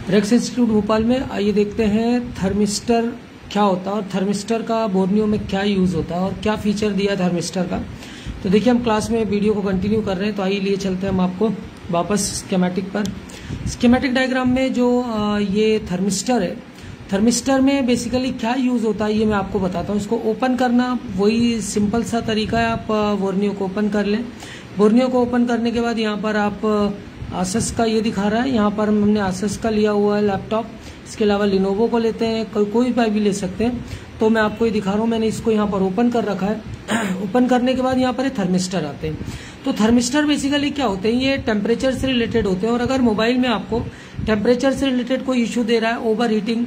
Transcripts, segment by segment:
Racks institute Bhopal में आइए देखते हैं थर्मिस्टर क्या होता है और थर्मिस्टर का बोर्नियो में क्या यूज़ होता है और क्या फीचर दिया थर्मिस्टर का। तो देखिए हम क्लास में वीडियो को कंटिन्यू कर रहे हैं, तो आइए लिए चलते हैं हम आपको वापस स्कीमेटिक पर। स्कीमेटिक डायग्राम में जो ये थर्मिस्टर है, थर्मिस्टर में बेसिकली क्या यूज़ होता है ये मैं आपको बताता हूँ। इसको ओपन करना वही सिंपल सा तरीका है, आप बोर्नियो को ओपन कर लें। बोर्नियो को ओपन करने के बाद यहाँ पर आप आसस का ये दिखा रहा है, यहाँ पर हमने आसस का लिया हुआ है लैपटॉप। इसके अलावा लिनोवो को लेते हैं, कोई भी ले सकते हैं। तो मैं आपको ये दिखा रहा हूँ, मैंने इसको यहाँ पर ओपन कर रखा है। ओपन करने के बाद यहाँ पर थर्मिस्टर आते हैं। तो थर्मिस्टर बेसिकली क्या होते हैं, ये टेम्परेचर से रिलेटेड होते हैं। और अगर मोबाइल में आपको टेम्परेचर से रिलेटेड कोई इशू दे रहा है, ओवर हीटिंग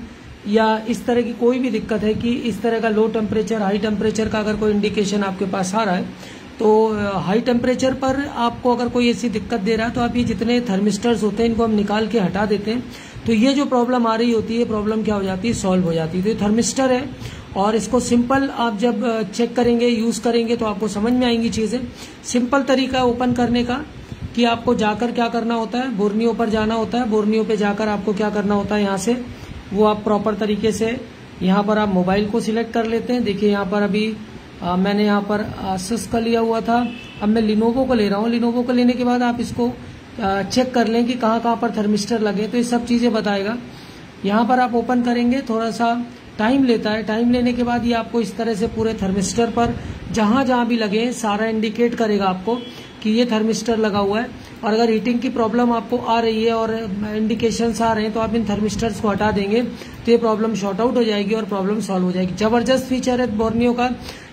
या इस तरह की कोई भी दिक्कत है कि इस तरह का लो टेम्परेचर हाई टेम्परेचर का अगर कोई इंडिकेशन आपके पास आ रहा है, तो हाई टेम्परेचर पर आपको अगर कोई ऐसी दिक्कत दे रहा है, तो आप ये जितने थर्मिस्टर्स होते हैं इनको हम निकाल के हटा देते हैं। तो ये जो प्रॉब्लम आ रही होती है, प्रॉब्लम क्या हो जाती है, सॉल्व हो जाती है। तो ये थर्मिस्टर है और इसको सिंपल आप जब चेक करेंगे, यूज करेंगे तो आपको समझ में आएंगी चीजें। सिंपल तरीका ओपन करने का कि आपको जाकर क्या करना होता है, बोर्नियो पर जाना होता है। बोर्नियो पे जाकर आपको क्या करना होता है, यहाँ से वो आप प्रॉपर तरीके से यहाँ पर आप मोबाइल को सिलेक्ट कर लेते हैं। देखिए यहाँ पर अभी मैंने यहाँ पर आसस का लिया हुआ था, अब मैं लिनोवो को ले रहा हूँ। लिनोवो को लेने के बाद आप इसको चेक कर लें कि कहाँ कहाँ पर थर्मिस्टर लगे, तो ये सब चीज़ें बताएगा। यहाँ पर आप ओपन करेंगे, थोड़ा सा टाइम लेता है। टाइम लेने के बाद ये आपको इस तरह से पूरे थर्मिस्टर पर जहाँ जहाँ भी लगे सारा इंडिकेट करेगा आपको कि ये थर्मिस्टर लगा हुआ है। और अगर हीटिंग की प्रॉब्लम आपको आ रही है और इंडिकेशंस आ रहे हैं, तो आप इन थर्मिस्टर्स को हटा देंगे तो ये प्रॉब्लम शॉर्ट आउट हो जाएगी और प्रॉब्लम सॉल्व हो जाएगी। जबरदस्त फीचर है बोर्नियो का।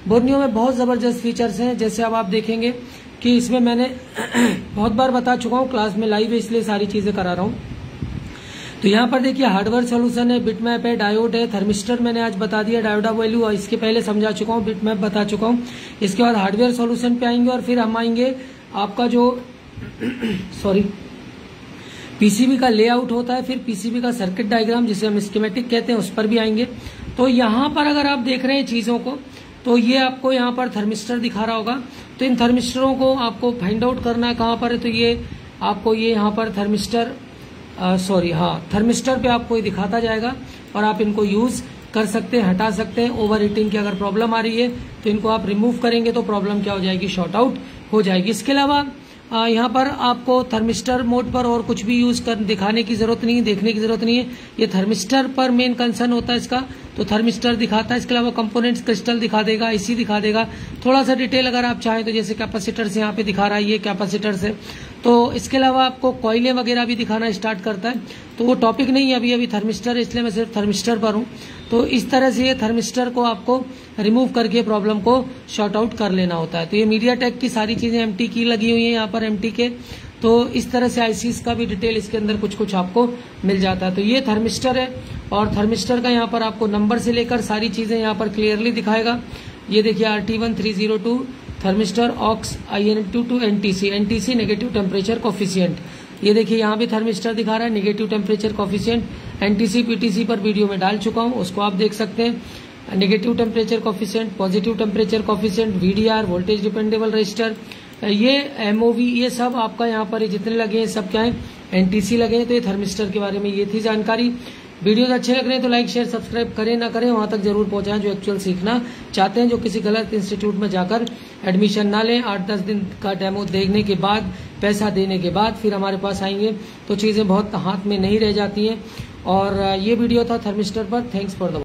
बोर्नियो में बहुत जबरदस्त फीचर्स हैं, जैसे अब आप देखेंगे कि इसमें मैंने बहुत बार बता चुका हूँ क्लास में, लाइव है इसलिए सारी चीजें करा रहा हूँ। तो यहाँ पर देखिए हार्डवेयर सॉल्यूशन है, बिटमैप है, डायोड है, थर्मिस्टर मैंने आज बता दिया, डायोडा वैल्यू इसके पहले समझा चुका हूँ, बिटमैप बता चुका हूँ। इसके बाद हार्डवेयर सॉल्यूशन पे आएंगे और फिर हम आएंगे आपका जो पीसीबी का लेआउट होता है, फिर पीसीबी का सर्किट डायग्राम जिसे हम स्कीमेटिक कहते हैं, उस पर भी आएंगे। तो यहाँ पर अगर आप देख रहे हैं चीजों को, तो ये आपको यहाँ पर थर्मिस्टर दिखा रहा होगा। तो इन थर्मिस्टरों को आपको फाइंड आउट करना है कहाँ पर है, तो ये आपको ये यहाँ पर थर्मिस्टर थर्मिस्टर पे आपको ये दिखाता जाएगा और आप इनको यूज कर सकते हैं, हटा सकते हैं। ओवर हीटिंग की अगर प्रॉब्लम आ रही है तो इनको आप रिमूव करेंगे तो प्रॉब्लम क्या हो जाएगी, शॉर्ट आउट हो जाएगी। इसके अलावा यहाँ पर आपको थर्मिस्टर मोड पर और कुछ भी यूज कर दिखाने की जरूरत नहीं है, देखने की जरूरत नहीं है। ये थर्मिस्टर पर मेन कंसर्न होता है इसका, तो थर्मिस्टर दिखाता है। इसके अलावा कंपोनेंट्स क्रिस्टल दिखा देगा, आईसी दिखा देगा, थोड़ा सा डिटेल अगर आप चाहें तो, जैसे कैपेसिटर से यहाँ पे दिखा रहा है, ये कैपेसिटर से। तो इसके अलावा आपको कॉइलें वगैरह भी दिखाना स्टार्ट करता है। तो वो टॉपिक नहीं है अभी थर्मिस्टर है, इसलिए मैं सिर्फ थर्मिस्टर पर हूँ। तो इस तरह से ये थर्मिस्टर को आपको रिमूव करके प्रॉब्लम को शॉर्ट आउट कर लेना होता है। तो ये मीडियाटेक की सारी चीजें एमटी की लगी हुई है यहाँ पर, एमटी के। तो इस तरह से आईसीस का भी डिटेल इसके अंदर कुछ कुछ आपको मिल जाता है। तो ये थर्मिस्टर है और थर्मिस्टर का यहाँ पर आपको नंबर से लेकर सारी चीजें यहाँ पर क्लियरली दिखाएगा। ये देखिए RT1302 थर्मिस्टर ऑक्स IN22 NTC negative temperature coefficient. ये देखिए यहाँ भी थर्मिस्टर दिखा रहा है, negative temperature coefficient. NTC PTC पर वीडियो में डाल चुका हूँ, उसको आप देख सकते हैं। Negative temperature coefficient, positive temperature coefficient, VDR voltage dependable resistor, ये MOV, ये सब आपका यहाँ पर जितने लगे हैं सब क्या है, NTC लगे हैं। तो ये थर्मिस्टर के बारे में ये थी जानकारी। वीडियोस अच्छे लग रहे हैं तो लाइक शेयर सब्सक्राइब करें ना करें, वहां तक जरूर पहुंचाएं जो एक्चुअल सीखना चाहते हैं, जो किसी गलत इंस्टीट्यूट में जाकर एडमिशन ना लें। 8-10 दिन का डेमो देखने के बाद, पैसा देने के बाद फिर हमारे पास आएंगे तो चीजें बहुत हाथ में नहीं रह जाती हैं। और ये वीडियो था थर्मिस्टर पर। Thanks for the